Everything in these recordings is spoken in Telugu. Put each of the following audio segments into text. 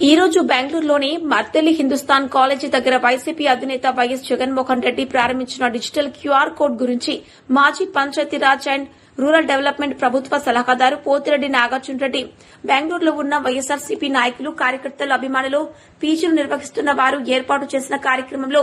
ఈ రోజు బెంగళూరులోని మర్దెల్లి హిందుస్థాన్ కాలేజీ దగ్గర వైసీపీ అధినేత వైఎస్ జగన్మోహన్ రెడ్డి ప్రారంభించిన డిజిటల్ క్యూఆర్ కోడ్ గురించి మాజీ పంచాయతీరాజ్ అండ్ రూరల్ డెవలప్మెంట్ ప్రభుత్వ సలహాదారు పోతిరెడ్డి నాగార్జున రెడ్డి, బెంగళూరులో ఉన్న వైఎస్ఆర్సీపీ నాయకులు, కార్యకర్తలు, అభిమానులు, పీజీలు నిర్వహిస్తున్న వారు ఏర్పాటు చేసిన కార్యక్రమంలో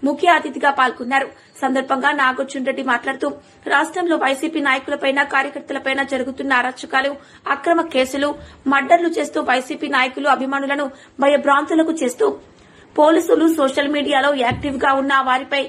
ముఖ్య అతిథిగా పాల్గొన్నారు. సందర్భంగా నాగార్జున రెడ్డి మాట్లాడుతూ, రాష్టంలో వైసీపీ నాయకులపైన, కార్యకర్తలపైన జరుగుతున్న అరాచకాలు, అక్రమ కేసులు, మర్డర్లు చేస్తూ వైసీపీ నాయకులు, అభిమానులను భయభ్రాంతులకు చేస్తూ పోలీసులు సోషల్ మీడియాలో యాక్టివ్ గా ఉన్న వారిపై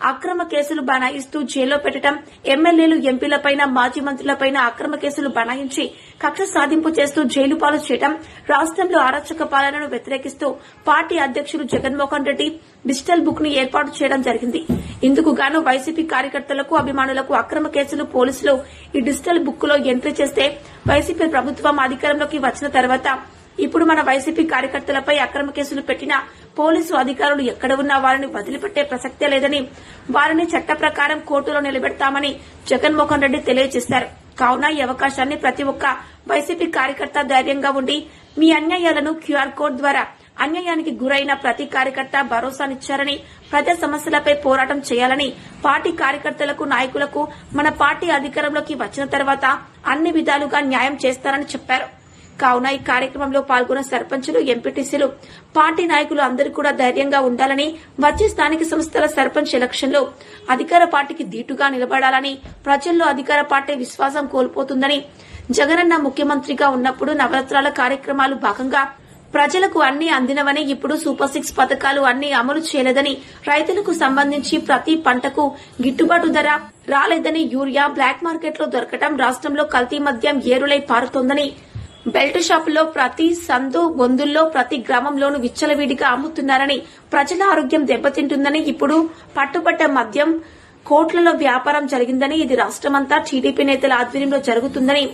అక్రమ కేసులు బనాయిస్తూ జైల్లో పెట్టడం, ఎమ్మెల్యేలు, ఎంపీలపైన, మాజీ మంత్రులపైన అక్రమ కేసులు బనాయించి కక్ష సాధింపు చేస్తూ జైలు పాలు చేయడం, రాష్టంలో అరాచక పాలనను వ్యతిరేకిస్తూ పార్టీ అధ్యకుడు జగన్మోహన్ రెడ్డి డిజిటల్ బుక్ ని ఏర్పాటు చేయడం జరిగింది. ఇందుకు గాను వైసీపీ కార్యకర్తలకు, అభిమానులకు అక్రమ కేసులు పోలీసులు ఈ డిజిటల్ బుక్ లో ఎంట్రీ చేస్తే వైసీపీ ప్రభుత్వం అధికారంలోకి వచ్చిన తర్వాత ఇప్పుడు మన వైసీపీ కార్యకర్తలపై అక్రమ కేసులు పెట్టిన పోలీసు అధికారులు ఎక్కడ ఉన్నా వారిని వదిలిపెట్టే ప్రసక్తే లేదని, వారిని చట్ట ప్రకారం కోర్టులో నిలబెడతామని జగన్మోహన్ రెడ్డి తెలియజేశారు. కావున ఈ అవకాశాన్ని ప్రతి ఒక్క వైసీపీ కార్యకర్త ధైర్యంగా ఉండి మీ అన్యాయాలను క్యూఆర్ కోడ్ ద్వారా అన్యాయానికి గురైన ప్రతి కార్యకర్త భరోసానిచ్చారని, ప్రజా సమస్యలపై పోరాటం చేయాలని, పార్టీ కార్యకర్తలకు, నాయకులకు మన పార్టీ అధికారంలోకి వచ్చిన తర్వాత అన్ని విధాలుగా న్యాయం చేస్తారని చెప్పారు. కావున ఈ కార్యక్రమంలో పాల్గొన్న సర్పంచులు, ఎంపీటీసీలు, పార్టీ నాయకులు అందరూ కూడా ధైర్యంగా ఉండాలని, వచ్చే స్థానిక సంస్థల సర్పంచ్ ఎలక్షన్లో అధికార పార్టీకి దీటుగా నిలబడాలని, ప్రజల్లో అధికార పార్టీ విశ్వాసం కోల్పోతుందని, జగనన్న ముఖ్యమంత్రిగా ఉన్నప్పుడు నవరత్నాల కార్యక్రమాలు భాగంగా ప్రజలకు అన్ని అందినవని, ఇప్పుడు సూపర్ 6 పథకాలు అన్ని అమలు చేయలేదని, రైతులకు సంబంధించి ప్రతి పంటకు గిట్టుబాటు ధర రాలేదని, యూరియా బ్లాక్ మార్కెట్లో దొరకటం, రాష్ట్రంలో కల్తీ మద్యం ఏరులై పారుతోందని, బెల్ట్ షాపుల్లో ప్రతి సందు బొందుల్లో ప్రతి గ్రామంలోనూ విచ్చలవిడిగా అమ్ముతున్నారని, ప్రజల ఆరోగ్యం దెబ్బతింటుందని, ఇప్పుడు పట్టుబట్ట మద్యం కోట్లలో వ్యాపారం జరిగిందని, ఇది రాష్టమంతా టీడీపీ నేతల ఆధ్వర్యంలో జరుగుతుందని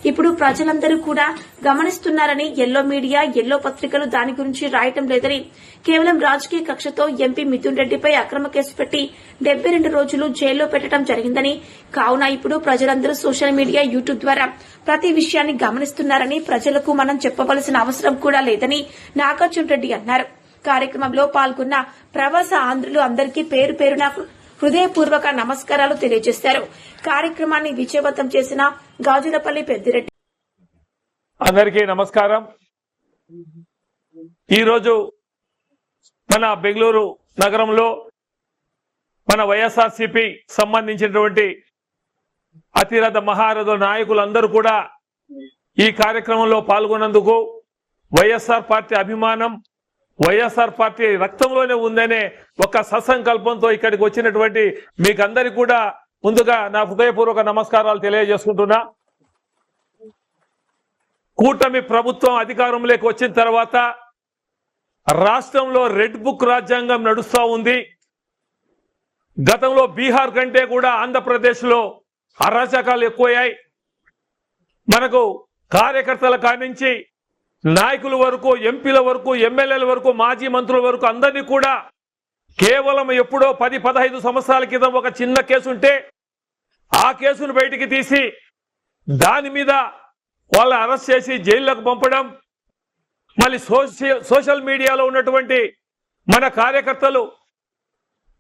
ఇప్పుడు ప్రజలందరూ కూడా గమనిస్తున్నారని, ఎల్లో మీడియా, ఎల్లో పత్రికలు దాని గురించి రాయటం లేదని, కేవలం రాజకీయ కక్షతో ఎంపీ మిథున్ రెడ్డిపై అక్రమ కేసు పెట్టి 72 రోజులు జైల్లో పెట్టడం జరిగిందని, కావున ఇప్పుడు ప్రజలందరూ సోషల్ మీడియా, యూట్యూబ్ ద్వారా ప్రతి విషయాన్ని గమనిస్తున్నారని, ప్రజలకు మనం చెప్పవలసిన అవసరం కూడా లేదని నాగార్జున రెడ్డి అన్నారు. కార్యక్రమంలో పాల్గొన్న ప్రవాస ఆంధ్రులు అందరికీ పేరు పేరున హృదయపూర్వక నమస్కారాలు తెలియజేశారు. కార్యక్రమాన్ని విజయవంతం చేసిన గాజులపల్లి పెద్దిరెడ్డి. అందరికీ నమస్కారం. ఈరోజు మన బెంగళూరు నగరంలో మన వైఎస్ఆర్సీపీ సంబంధించినటువంటి అతిరథ మహారథ నాయకులందరూ కూడా ఈ కార్యక్రమంలో పాల్గొన్నందుకు, వైఎస్ఆర్ పార్టీ అభిమానం వైఎస్ఆర్ పార్టీ రక్తంలోనే ఉందనే ఒక సత్సంకల్పంతో ఇక్కడికి వచ్చినటువంటి మీకందరికీ కూడా ముందుగా నా హృదయపూర్వక నమస్కారాలు తెలియజేసుకుంటున్నా. కూటమి ప్రభుత్వం అధికారంలోకి వచ్చిన తర్వాత రాష్ట్రంలో రెడ్ బుక్ రాజ్యాంగం నడుస్తూ ఉంది. గతంలో బీహార్ కంటే కూడా ఆంధ్రప్రదేశ్ లో అరాచకాలు ఎక్కువయ్యాయి. మనకు కార్యకర్తల కానించి నాయకుల వరకు, ఎంపీల వరకు, ఎమ్మెల్యేల వరకు, మాజీ మంత్రుల వరకు అందరినీ కూడా కేవలం ఎప్పుడో 10-15 సంవత్సరాల క్రితం ఒక చిన్న కేసు ఉంటే ఆ కేసును బయటికి తీసి దాని మీద వాళ్ళని అరెస్ట్ చేసి జైల్లోకి పంపడం, మళ్ళీ సోషల్ మీడియాలో ఉన్నటువంటి మన కార్యకర్తలు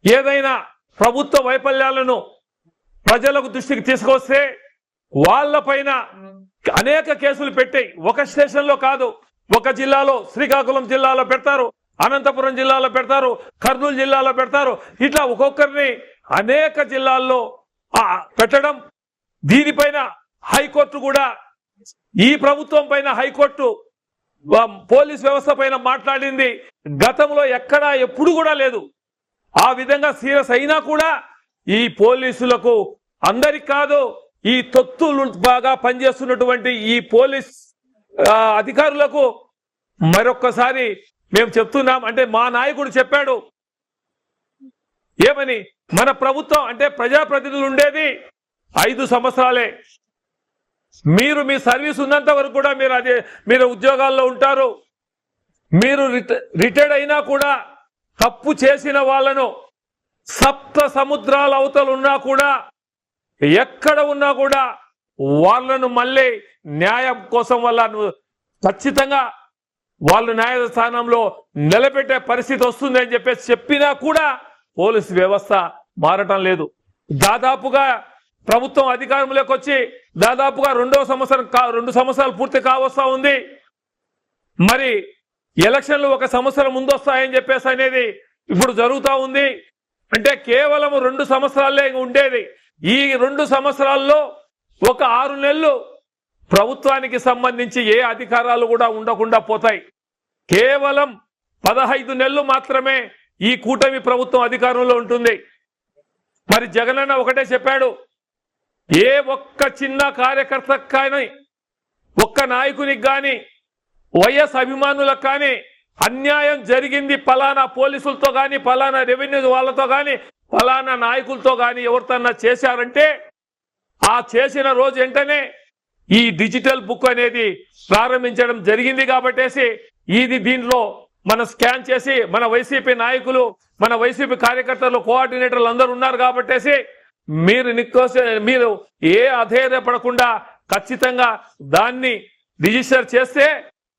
ఏదైనా ప్రభుత్వ వైఫల్యాలను ప్రజలకు దృష్టికి తీసుకొస్తే వాళ్లపైన అనేక కేసులు పెట్టాయి. ఒక స్టేషన్ లో కాదు, ఒక జిల్లాలో శ్రీకాకుళం జిల్లాలో పెడతారు, అనంతపురం జిల్లాలో పెడతారు, కర్నూలు జిల్లాలో పెడతారు. ఇట్లా ఒక్కొక్కరిని అనేక జిల్లాల్లో పెట్టడం. దీనిపైన హైకోర్టు కూడా, ఈ ప్రభుత్వం పైన హైకోర్టు పోలీస్ వ్యవస్థ పైన మాట్లాడింది. గతంలో ఎక్కడా ఎప్పుడు కూడా లేదు. ఆ విధంగా సీరియస్ అయినా కూడా ఈ పోలీసులకు అందరికి కాదు, ఈ తొత్తులు బాగా పనిచేస్తున్నటువంటి ఈ పోలీస్ అధికారులకు మరొక్కసారి మేము చెప్తున్నాం. అంటే మా నాయకుడు చెప్పాడు ఏమని, మన ప్రభుత్వం అంటే ప్రజాప్రతినిధులు ఉండేది 5 సంవత్సరాలే. మీరు మీ సర్వీస్ ఉన్నంత వరకు కూడా మీరు ఉద్యోగాల్లో ఉంటారు. మీరు రిటైర్డ్ అయినా కూడా తప్పు చేసిన వాళ్ళను సప్త సముద్రాల అవతలు ఉన్నా కూడా, ఎక్కడ ఉన్నా కూడా వాళ్ళను మళ్ళీ న్యాయం కోసం వల్ల ఖచ్చితంగా వాళ్ళు న్యాయస్థానంలో నిలబెట్టే పరిస్థితి వస్తుంది అని చెప్పేసి చెప్పినా కూడా పోలీసు వ్యవస్థ మారటం లేదు. దాదాపుగా ప్రభుత్వం అధికారంలోకి వచ్చి దాదాపుగా 2 సంవత్సరాలు పూర్తి కావస్తా ఉంది. మరి ఎలక్షన్లు 1 సంవత్సరం ముందు వస్తాయని చెప్పేసి అనేది ఇప్పుడు జరుగుతూ ఉంది. అంటే కేవలం 2 సంవత్సరాలే ఉండేది. ఈ 2 సంవత్సరాల్లో ఒక 6 నెలలు ప్రభుత్వానికి సంబంధించి ఏ అధికారాలు కూడా ఉండకుండా పోతాయి. కేవలం 15 నెలలు మాత్రమే ఈ కూటమి ప్రభుత్వం అధికారంలో ఉంటుంది. మరి జగనన్న ఒకటే చెప్పాడు, ఏ ఒక్క చిన్న కార్యకర్తకు కానీ, ఒక్క నాయకునికి కానీ, వైఎస్ అభిమానులకు కానీ అన్యాయం జరిగింది ఫలానా పోలీసులతో కానీ, ఫలానా రెవెన్యూ వాళ్ళతో కానీ, ఫలానా నాయకులతో కానీ ఎవరితోన్నా చేశారంటే ఆ చేసిన రోజు వెంటనే ఈ డిజిటల్ బుక్ అనేది ప్రారంభించడం జరిగింది. కాబట్టేసి ఇది దీంట్లో మనం స్కాన్ చేసి మన వైసీపీ నాయకులు, మన వైసీపీ కార్యకర్తలు, కోఆర్డినేటర్లు అందరూ ఉన్నారు. కాబట్టేసి మీరు ఏ అధైర్యపడకుండా ఖచ్చితంగా దాన్ని రిజిస్టర్ చేస్తే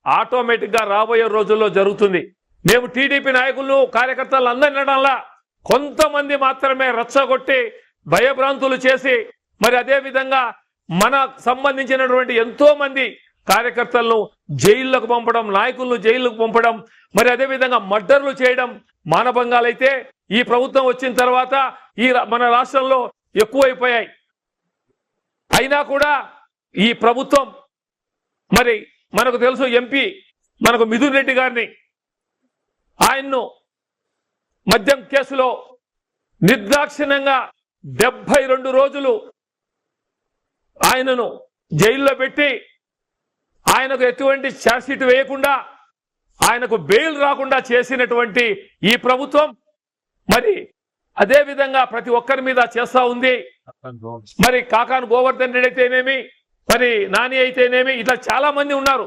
ఆటోమేటిక్ గా రాబోయే రోజుల్లో జరుగుతుంది. మేము టీడీపీ నాయకులు, కార్యకర్తలు అందరూ అనడంలా కొంతమంది మాత్రమే రచ్చగొట్టి భయభ్రాంతులు చేసి, మరి అదే విధంగా మనకు సంబంధించినటువంటి ఎంతో మంది కార్యకర్తలను జైళ్లకు పంపడం, నాయకులను జైళ్లకు పంపడం, మరి అదే విధంగా మర్డర్లు చేయడం, మానభంగాలు అయితే ఈ ప్రభుత్వం వచ్చిన తర్వాత మన రాష్ట్రంలో ఎక్కువైపోయాయి. అయినా కూడా ఈ ప్రభుత్వం, మరి మనకు తెలుసు ఎంపీ మనకు మిథున్ రెడ్డి గారిని, ఆయన్ను మద్యం కేసులో నిర్దాక్షిణ్యంగా 72 రోజులు ఆయనను జైల్లో పెట్టి ఆయనకు ఎటువంటి ఛార్జ్షీట్ వేయకుండా, ఆయనకు బెయిల్ రాకుండా చేసినటువంటి ఈ ప్రభుత్వం మరి అదే విధంగా ప్రతి ఒక్కరి మీద చేస్తా ఉంది. మరి కాకాను గోవర్ధన్ రెడ్డి అయితేనేమి, మరి నాని అయితేనేమి, ఇట్లా చాలా మంది ఉన్నారు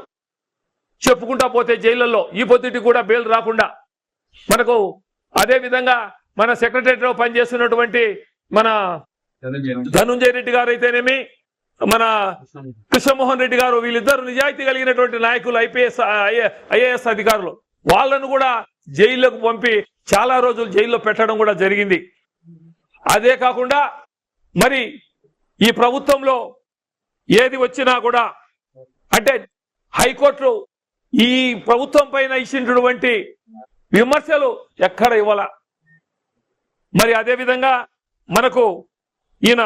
చెప్పుకుంటా పోతే జైళ్లలో ఈ పొద్దుటి కూడా బెయిల్ రాకుండా. మనకు అదే విధంగా మన సెక్రటరీలో పనిచేస్తున్నటువంటి మన ధనుంజయ రెడ్డి గారు అయితేనేమి, మన కృష్ణమోహన్ రెడ్డి గారు, వీళ్ళిద్దరు నిజాయితీ కలిగినటువంటి నాయకులు, ఐఏఎస్ అధికారులు, వాళ్ళను కూడా జైల్లోకి పంపి చాలా రోజులు జైల్లో పెట్టడం కూడా జరిగింది. అదే కాకుండా మరి ఈ ప్రభుత్వంలో ఏది వచ్చినా కూడా అంటే హైకోర్టు ఈ ప్రభుత్వం పైన ఇచ్చినటువంటి విమర్శలు ఎక్కడ ఇవ్వాల. మరి అదే విధంగా మనకు ఈయన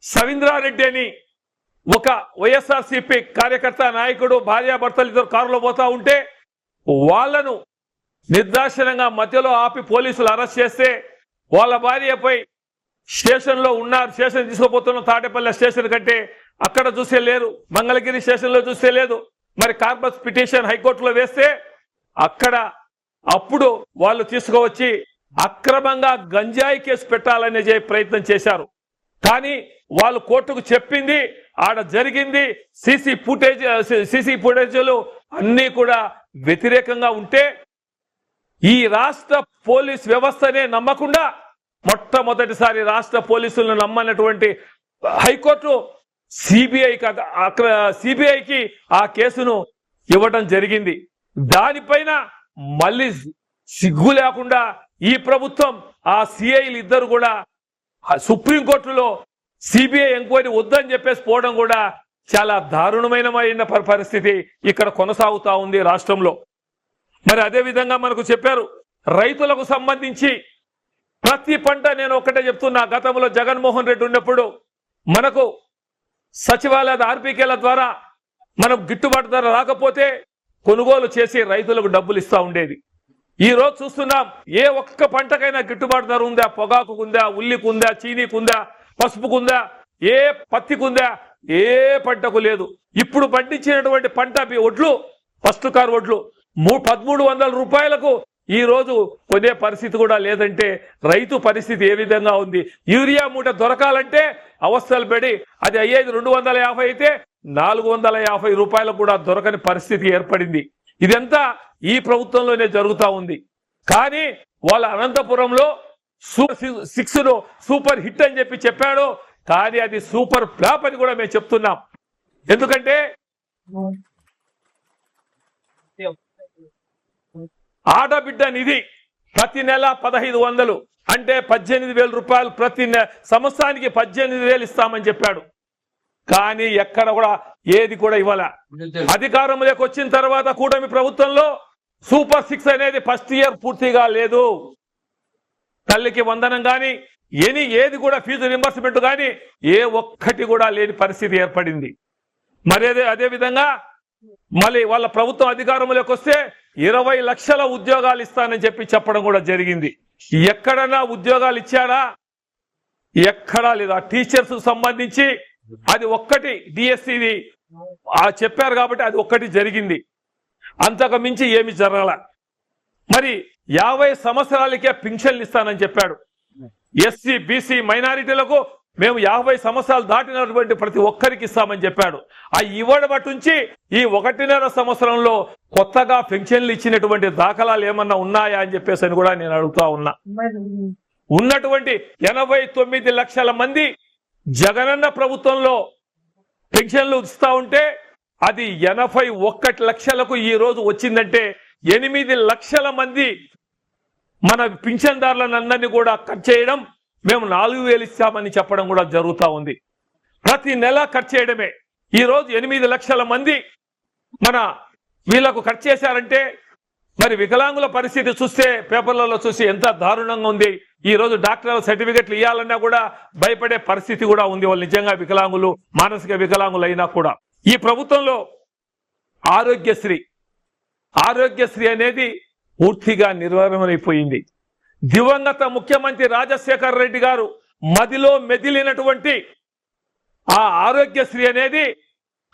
సవీంద్రారెడ్డి అని ఒక వైఎస్ఆర్సీపీ కార్యకర్త, నాయకుడు, భార్యాభర్తలు ఇద్దరు కారులో పోతా ఉంటే వాళ్లను నిర్దాక్షిణ్యంగా మధ్యలో ఆపి పోలీసులు అరెస్ట్ చేస్తే వాళ్ళ భార్యపై స్టేషన్లో ఉన్నారు, స్టేషన్ తీసుకుపోతున్న తాడేపల్లి స్టేషన్ కంటే అక్కడ చూసే లేరు, మంగళగిరి స్టేషన్లో చూస్తే లేదు. మరి కార్పస్ పిటిషన్ హైకోర్టులో వేస్తే అక్కడ అప్పుడు వాళ్ళు తీసుకువచ్చి అక్రమంగా గంజాయి కేసు పెట్టాలనే ప్రయత్నం చేశారు. కానీ వాళ్ళు కోర్టుకు చెప్పింది ఆడ జరిగింది సీసీ ఫుటేజీలు అన్నీ కూడా వ్యతిరేకంగా ఉంటే ఈ రాష్ట్ర పోలీస్ వ్యవస్థనే నమ్మకుండా మొట్టమొదటిసారి రాష్ట్ర పోలీసులను నమ్మనటువంటి హైకోర్టు సిబిఐకి ఆ కేసును ఇవ్వడం జరిగింది. దానిపైన మళ్ళీ సిగ్గు లేకుండా ఈ ప్రభుత్వం ఆ సిఐలు ఇద్దరు కూడా సుప్రీంకోర్టులో సిబిఐ ఎంక్వైరీ వద్దని చెప్పేసి పోవడం కూడా చాలా దారుణమైన పరిస్థితి ఇక్కడ కొనసాగుతా ఉంది రాష్ట్రంలో. మరి అదే విధంగా మనకు చెప్పారు రైతులకు సంబంధించి ప్రతి పంట, నేను ఒకటే చెప్తున్నా, గతంలో జగన్మోహన్ రెడ్డి ఉన్నప్పుడు మనకు సచివాలయ ఆర్పికేల ద్వారా మనకు గిట్టుబాటు ధర రాకపోతే కొనుగోలు చేసి రైతులకు డబ్బులు ఇస్తా ఉండేది. ఈ రోజు చూస్తున్నాం ఏ ఒక్క పంటకైనా గిట్టుబాటు ధర ఉందా? పొగాకుకుందా, ఉల్లికుందా, చీనీకుందా, పసుపుకుందా, ఏ పత్తికుందా? ఏ పంటకు లేదు. ఇప్పుడు పండించినటువంటి పంట ఒడ్లు, ఫస్ట్ కార్ ఒడ్లు 1300 రూపాయలకు ఈ రోజు కొనే పరిస్థితి కూడా లేదంటే రైతు పరిస్థితి ఏ విధంగా ఉంది? యూరియా మూట దొరకాలంటే అవస్థలు పడి అది అయ్యేది 250 అయితే 450 రూపాయలకు కూడా దొరకని పరిస్థితి ఏర్పడింది. ఇదంతా ఈ ప్రభుత్వంలోనే జరుగుతూ ఉంది. కానీ వాళ్ళ అనంతపురంలో సూపర్ 6 సూపర్ హిట్ అని చెప్పాడు, కానీ అది సూపర్ ఫ్లాప్ అని కూడా మేము చెప్తున్నాం. ఎందుకంటే ఆడబిడ్డ నిధి ప్రతి నెల 1500 అంటే 18,000 రూపాయలు ప్రతి సంవత్సరానికి 18,000 ఇస్తామని చెప్పాడు. కానీ ఎక్కడ కూడా ఏది కూడా ఇవ్వాల. అధికారంలోకి వచ్చిన తర్వాత కూటమి ప్రభుత్వంలో సూపర్ 6 అనేది ఫస్ట్ ఇయర్ పూర్తిగా లేదు. తల్లికి వందనం కానీ ఏది కూడా ఫీజు రింబర్స్మెంట్ కానీ ఏ ఒక్కటి కూడా లేని పరిస్థితి ఏర్పడింది. మరి అదే విధంగా మళ్ళీ వాళ్ళ ప్రభుత్వం అధికారంలోకి వస్తే 20 లక్షల ఉద్యోగాలు ఇస్తానని చెప్పడం కూడా జరిగింది. ఎక్కడన్నా ఉద్యోగాలు ఇచ్చారా? ఎక్కడా లేదు. ఆ టీచర్స్ సంబంధించి అది ఒక్కటి డిఎస్సిది చెప్పారు కాబట్టి అది ఒక్కటి జరిగింది. అంతకు మించి ఏమి జరగాల. మరి 50 సంవత్సరాలకే పింఛన్లు ఇస్తానని చెప్పాడు. ఎస్సీ బీసీ మైనారిటీలకు మేము 50 సంవత్సరాలు దాటినటువంటి ప్రతి ఒక్కరికి ఇస్తామని చెప్పాడు. ఆ ఇవ్వడం నుంచి ఈ 1.5 సంవత్సరంలో కొత్తగా పెన్షన్లు ఇచ్చినటువంటి దాఖలాలు ఏమన్నా ఉన్నాయా అని చెప్పేసి కూడా నేను అడుగుతా ఉన్నా. ఉన్నటువంటి 89 లక్షల మంది జగనన్న ప్రభుత్వంలో పెన్షన్లు ఇస్తా ఉంటే అది 81 లక్షలకు ఈ రోజు వచ్చిందంటే 8 లక్షల మంది మన పింఛన్దారులందరినీ కూడా కట్ చేయడం, మేము 4,000 ఇస్తామని చెప్పడం కూడా జరుగుతూ ఉంది. ప్రతి నెల కట్ చేయడమే. ఈ రోజు 8 లక్షల మంది మన వీళ్ళకు కట్ చేశారంటే మరి వికలాంగుల పరిస్థితి చూస్తే పేపర్లలో చూసి ఎంత దారుణంగా ఉంది. ఈ రోజు డాక్టర్ల సర్టిఫికెట్లు ఇవ్వాలన్నా కూడా భయపడే పరిస్థితి కూడా ఉంది. వాళ్ళు నిజంగా వికలాంగులు, మానసిక వికలాంగులు అయినా కూడా. ఈ ప్రభుత్వంలో ఆరోగ్యశ్రీ అనేది పూర్తిగా నిర్వహణమైపోయింది. దివంగత ముఖ్యమంత్రి రాజశేఖర రెడ్డి గారు మదిలో మెదిలినటువంటి ఆ ఆరోగ్యశ్రీ అనేది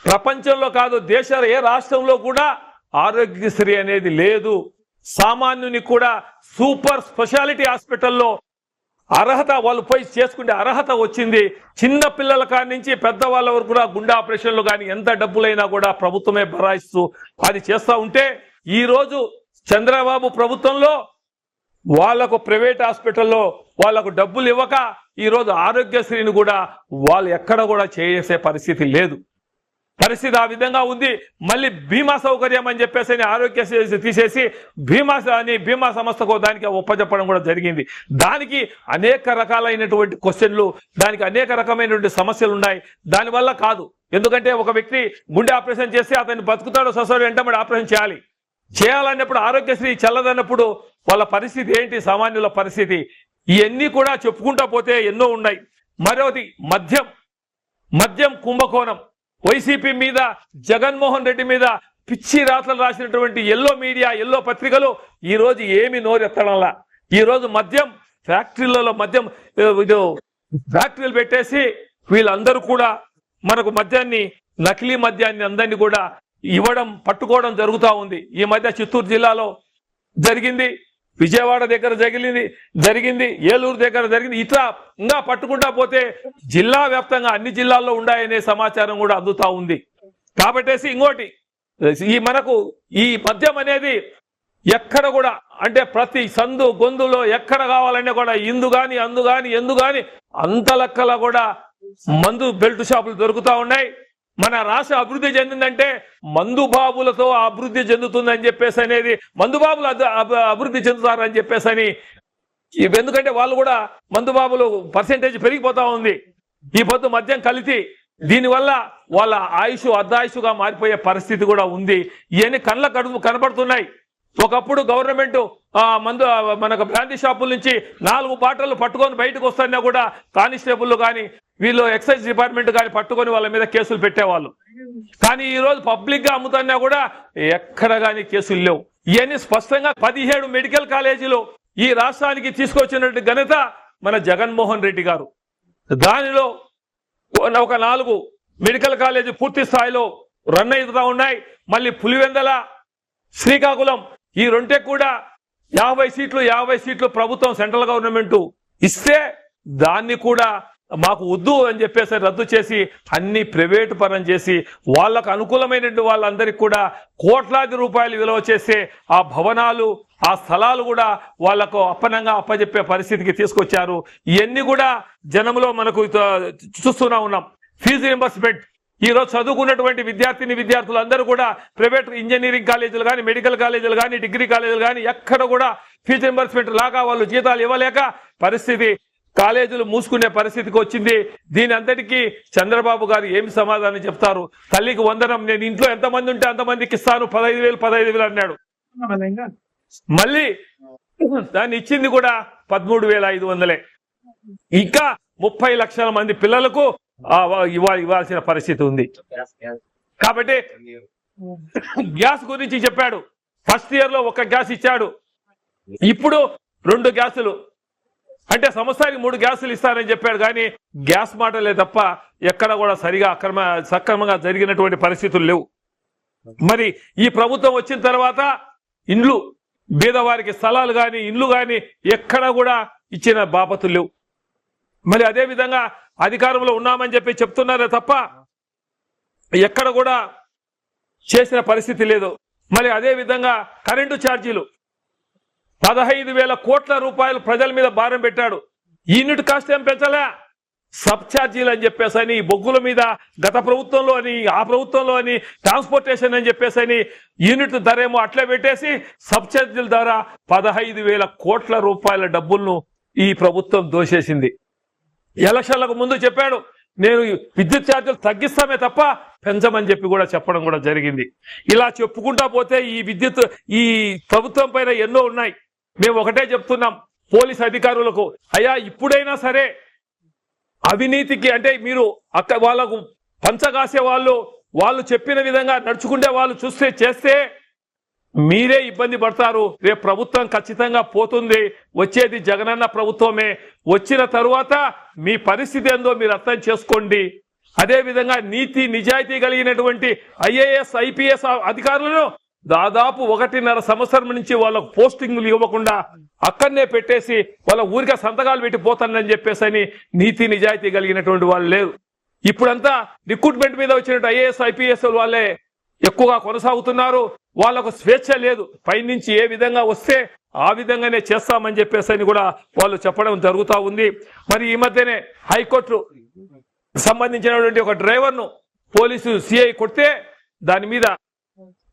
ప్రపంచంలో కాదు దేశంలో ఏ రాష్ట్రంలో కూడా ఆరోగ్యశ్రీ అనేది లేదు. సామాన్యుని కూడా సూపర్ స్పెషాలిటీ హాస్పిటల్లో అర్హత వాళ్ళు పోయి చేసుకుంటే అర్హత వచ్చింది. చిన్న పిల్లల కాడి నుంచి పెద్దవాళ్ళ వరకు కూడా గుండె ఆపరేషన్లు కానీ ఎంత డబ్బులైనా కూడా ప్రభుత్వమే భరాయిస్తూ అది చేస్తూ ఉంటే ఈ రోజు చంద్రబాబు ప్రభుత్వంలో వాళ్లకు ప్రైవేట్ హాస్పిటల్లో వాళ్లకు డబ్బులు ఇవ్వక ఈ రోజు ఆరోగ్యశ్రీని కూడా వాళ్ళు ఎక్కడ కూడా చేసే పరిస్థితి లేదు. పరిస్థితి ఆ విధంగా ఉంది. మళ్ళీ బీమా సౌకర్యం అని చెప్పేసి ఆరోగ్యశ్రీ తీసేసి బీమా సంస్థకు దానికి ఒప్పజెప్పడం కూడా జరిగింది. దానికి అనేక రకాలైనటువంటి క్వశ్చన్లు, దానికి అనేక రకమైనటువంటి సమస్యలు ఉన్నాయి. దానివల్ల కాదు. ఎందుకంటే ఒక వ్యక్తి గుండె ఆపరేషన్ చేస్తే అతన్ని బతుకుతాడో సొసైటీ వెంటబడి ఆపరేషన్ చేయాలన్నప్పుడు ఆరోగ్యశ్రీ చల్లదన్నప్పుడు వాళ్ళ పరిస్థితి ఏంటి, సామాన్యుల పరిస్థితి? ఇవన్నీ కూడా చెప్పుకుంటా పోతే ఎన్నో ఉన్నాయి. మరోది మద్యం కుంభకోణం. వైసీపీ మీద, జగన్మోహన్ రెడ్డి మీద పిచ్చి రాతలు రాసినటువంటి ఎల్లో పత్రికలు ఈ రోజు ఏమి నోరెత్తడంలా. ఈ రోజు మద్యం ఫ్యాక్టరీలలో ఫ్యాక్టరీలు పెట్టేసి వీళ్ళందరూ కూడా మనకు నకిలీ మద్యాన్ని అందరినీ కూడా పట్టుకోవడం జరుగుతూ ఉంది. ఈ మధ్య చిత్తూరు జిల్లాలో జరిగింది, విజయవాడ దగ్గర జరిగింది, ఏలూరు దగ్గర జరిగింది. ఇట్లా ఇంకా పట్టుకుంటా పోతే జిల్లా వ్యాప్తంగా అన్ని జిల్లాల్లో ఉన్నాయనే సమాచారం కూడా అందుతా ఉంది. కాబట్టేసి ఇంకోటి, ఈ మద్యం అనేది ఎక్కడ కూడా అంటే ప్రతి సందు గొంతులో ఎక్కడ కావాలన్నా కూడా ఇందు గాని అందు గాని ఎందు గాని అంత లెక్కల కూడా మందు బెల్ట్ షాపులు దొరుకుతా ఉన్నాయి. మన రాష్ట్ర అభివృద్ధి చెందిందంటే మందుబాబులతో అభివృద్ధి చెందుతుందని చెప్పేసి అనేది, మందుబాబులు అభివృద్ధి చెందుతారని చెప్పేసి ఎందుకంటే వాళ్ళు కూడా మందుబాబులు పర్సెంటేజ్ పెరిగిపోతా ఉంది. ఈ పొద్దు మద్యం కలిసి దీనివల్ల వాళ్ళ ఆయుష్ అర్ధాయుషుగా మారిపోయే పరిస్థితి కూడా ఉంది. ఇవన్నీ కళ్ళకు కనపడుతున్నాయి. ఒకప్పుడు గవర్నమెంట్ మనకు బ్రాందీ షాపుల నుంచి 4 బాటలు పట్టుకొని బయటకు వస్తున్నా కూడా కానిస్టేబుల్ కానీ వీళ్ళు ఎక్సైజ్ డిపార్ట్మెంట్ కానీ పట్టుకొని వాళ్ళ మీద కేసులు పెట్టేవాళ్ళు. కానీ ఈ రోజు పబ్లిక్ గా అమ్ముతున్నా కూడా ఎక్కడ కానీ కేసులు లేవు. ఇవన్నీ స్పష్టంగా 17 మెడికల్ కాలేజీలు ఈ రాష్ట్రానికి తీసుకొచ్చినట్టు ఘనత మన జగన్మోహన్ రెడ్డి గారు. దానిలో ఒక 4 మెడికల్ కాలేజీ పూర్తి స్థాయిలో రన్ అవుతా ఉన్నాయి. మళ్ళీ పులివెందల, శ్రీకాకుళం ఈ రెండే కూడా 50 సీట్లు ప్రభుత్వం సెంట్రల్ గవర్నమెంట్ ఇస్తే దాన్ని కూడా మాకు వద్దు అని చెప్పేసి రద్దు చేసి అన్ని ప్రైవేటు పరం చేసి వాళ్ళకు అనుకూలమైనటువంటి వాళ్ళందరికీ కూడా కోట్లాది రూపాయలు విలువ చేసే ఆ భవనాలు, ఆ స్థలాలు కూడా వాళ్లకు అప్పనంగా అప్పజెప్పే పరిస్థితికి తీసుకొచ్చారు. ఇవన్నీ కూడా జనంలో మనకు చూస్తూనే ఉన్నాం. ఫీజు రింబర్స్మెంట్ ఈ రోజు చదువుకున్నటువంటి విద్యార్థులు అందరూ కూడా ప్రైవేట్ ఇంజనీరింగ్ కాలేజీలు కానీ, మెడికల్ కాలేజీలు కానీ, డిగ్రీ కాలేజీలు కానీ ఎక్కడ కూడా ఫీజు రింబర్స్మెంట్ లాగా వాళ్ళు జీతాలు ఇవ్వలేక పరిస్థితి, కాలేజీలు మూసుకునే పరిస్థితికి వచ్చింది. దీని అంతటికీ చంద్రబాబు గారు ఏమి సమాధానం చెప్తారు? తల్లికి వందనం, నేను ఇంట్లో ఎంతమంది ఉంటే అంతమందికి ఇస్తాను, 15,000 అన్నాడు. మళ్ళీ దాన్ని ఇచ్చింది కూడా 13,500. ఇంకా 30 లక్షల మంది పిల్లలకు ఇవ్వాల్సిన పరిస్థితి ఉంది. కాబట్టి గ్యాస్ గురించి చెప్పాడు. ఫస్ట్ ఇయర్ లో 1 గ్యాస్ ఇచ్చాడు, ఇప్పుడు 2 గ్యాసులు, అంటే సంవత్సరానికి 3 గ్యాసులు ఇస్తానని చెప్పాడు. కానీ గ్యాస్ మాటలే తప్ప ఎక్కడ కూడా సరిగా సక్రమంగా జరిగినటువంటి పరిస్థితులు లేవు. మరి ఈ ప్రభుత్వం వచ్చిన తర్వాత ఇండ్లు, బీదవారికి స్థలాలు కానీ, ఇండ్లు కానీ ఎక్కడ కూడా ఇచ్చిన బాపతులు లేవు. మరి అదే విధంగా అధికారంలో ఉన్నామని చెప్పి చెప్తున్నారే తప్ప ఎక్కడ కూడా చేసిన పరిస్థితి లేదు. మరి అదే విధంగా కరెంటు ఛార్జీలు 15,000 కోట్ల రూపాయలు ప్రజల మీద భారం పెట్టాడు. యూనిట్ కాస్ట్ ఏం పెంచలే, సబ్ ఛార్జీలు అని చెప్పేసి బొగ్గుల మీద గత ప్రభుత్వంలో అని, ఆ ప్రభుత్వంలో అని, ట్రాన్స్పోర్టేషన్ అని చెప్పేసి యూనిట్ ధర ఏమో అట్లే పెట్టేసి సబ్ ఛార్జీల ద్వారా 15,000 కోట్ల రూపాయల డబ్బులను ఈ ప్రభుత్వం దోచేసింది. ఎలక్షన్లకు ముందు చెప్పాడు, నేను విద్యుత్ ఛార్జీలు తగ్గిస్తామే తప్ప పెంచమని చెప్పి కూడా చెప్పడం కూడా జరిగింది. ఇలా చెప్పుకుంటా పోతే ఈ ప్రభుత్వం పైన ఎన్నో ఉన్నాయి. మేము ఒకటే చెప్తున్నాం పోలీస్ అధికారులకు, అయ్యా ఇప్పుడైనా సరే అవినీతికి, అంటే మీరు వాళ్ళకు పంచగాసే వాళ్ళు చెప్పిన విధంగా నడుచుకుంటే వాళ్ళు చేస్తే మీరే ఇబ్బంది పడతారు. రేపు ప్రభుత్వం ఖచ్చితంగా పోతుంది, వచ్చేది జగనన్న ప్రభుత్వమే. వచ్చిన తరువాత మీ పరిస్థితి ఏందో మీరు అర్థం చేసుకోండి. అదే విధంగా నీతి నిజాయితీ కలిగినటువంటి IAS IPS అధికారులను దాదాపు 1.5 సంవత్సరం నుంచి వాళ్ళకు పోస్టింగ్లు ఇవ్వకుండా అక్కడనే పెట్టేసి వాళ్ళ ఊరికే సంతకాలు పెట్టి పోతానని చెప్పేసి నీతి నిజాయితీ కలిగినటువంటి వాళ్ళు లేరు. ఇప్పుడంతా రిక్రూట్మెంట్ మీద వచ్చినట్టు IAS IPS వాళ్ళే ఎక్కువగా కొనసాగుతున్నారు. వాళ్ళకు స్వేచ్ఛ లేదు, పైనుంచి ఏ విధంగా వస్తే ఆ విధంగానే చేస్తామని చెప్పేసి కూడా వాళ్ళు చెప్పడం జరుగుతూ ఉంది. మరి ఈ మధ్యనే హైకోర్టు సంబంధించినటువంటి ఒక డ్రైవర్ను పోలీసు CI కొడితే దాని మీద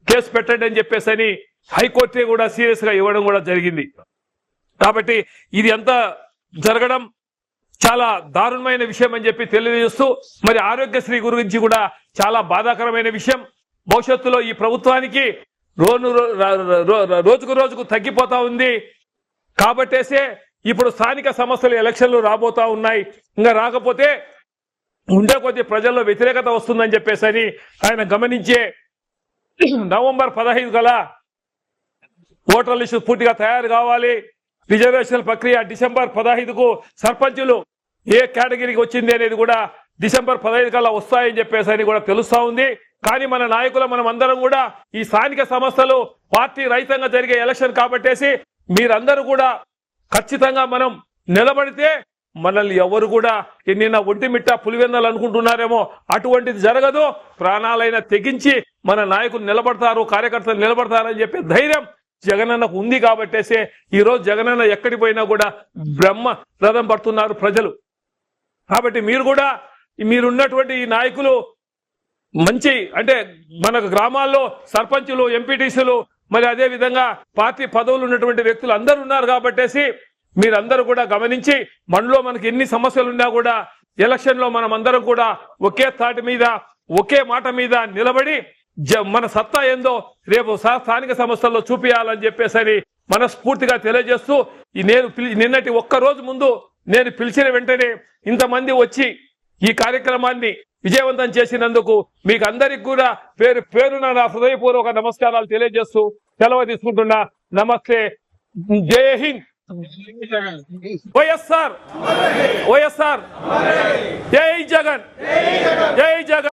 కేసు పెట్టండి అని చెప్పేసి హైకోర్టే కూడా సీరియస్ గా ఇవ్వడం కూడా జరిగింది. కాబట్టి ఇది అంతా జరగడం చాలా దారుణమైన విషయం అని చెప్పి తెలియజేస్తూ, మరి ఆరోగ్యశ్రీ గురించి కూడా చాలా బాధాకరమైన విషయం. భవిష్యత్తులో ఈ ప్రభుత్వానికి రోజుకు రోజుకు తగ్గిపోతా ఉంది. కాబట్టేసే ఇప్పుడు స్థానిక సంస్థల ఎలక్షన్లు రాబోతా ఉన్నాయి. ఇంకా రాకపోతే ఉండే కొద్ది ప్రజల్లో వ్యతిరేకత వస్తుందని చెప్పేసి ఆయన గమనించే నవంబర్ 15 కల్లా ఓటర్ లిస్టు పూర్తిగా తయారు కావాలి. రిజర్వేషన్ ప్రక్రియ డిసెంబర్ 15కు సర్పంచులు ఏ కేటగిరీకి వచ్చింది అనేది కూడా డిసెంబర్ 15 కల్లా వస్తాయని చెప్పేసి కూడా తెలుస్తా ఉంది. కానీ మన నాయకులు మనం అందరం కూడా ఈ స్థానిక సంస్థలు పార్టీ రహితంగా జరిగే ఎలక్షన్ కాబట్టేసి మీరందరూ కూడా ఖచ్చితంగా మనం నిలబడితే మనల్ని ఎవరు కూడా నిన్న ఒంటిమిట్ట పులివెందలు అనుకుంటున్నారేమో, అటువంటిది జరగదు. ప్రాణాలైనా తెగించి మన నాయకులు నిలబడతారు, కార్యకర్తలు నిలబడతారని చెప్పే ధైర్యం జగనన్నకు ఉంది. కాబట్టేసే ఈ రోజు జగనన్న ఎక్కడికి పోయినా కూడా బ్రహ్మ రథం పడుతున్నారు ప్రజలు. కాబట్టి మీరు కూడా మీరున్నటువంటి ఈ నాయకులు మంచి, అంటే మన గ్రామాల్లో సర్పంచులు, ఎంపీటీసీలు, మరి అదే విధంగా పార్టీ పదవులు ఉన్నటువంటి వ్యక్తులు అందరూ ఉన్నారు. కాబట్టేసి మీరందరూ కూడా గమనించి మనలో మనకి ఎన్ని సమస్యలు ఉన్నా కూడా ఎలక్షన్ లో మనం అందరం కూడా ఒకే తాటి మీద ఒకే మాట మీద నిలబడి మన సత్తా ఏందో రేపు స్థానిక సంస్థల్లో చూపించాలని చెప్పేసి మనస్ఫూర్తిగా తెలియజేస్తూ, నేను నిన్నటి ఒక్క రోజు ముందు నేను పిలిచిన వెంటనే ఇంతమంది వచ్చి ఈ కార్యక్రమాన్ని విజయవంతం చేసినందుకు మీకు అందరికి కూడా పేరు పేరున నా హృదయపూర్వక నమస్కారాలు తెలియజేస్తూ సెలవు తీసుకుంటున్నా. నమస్తే, జై హింద్. వైఎస్ఆర్, జై జగన్, జై జగన్.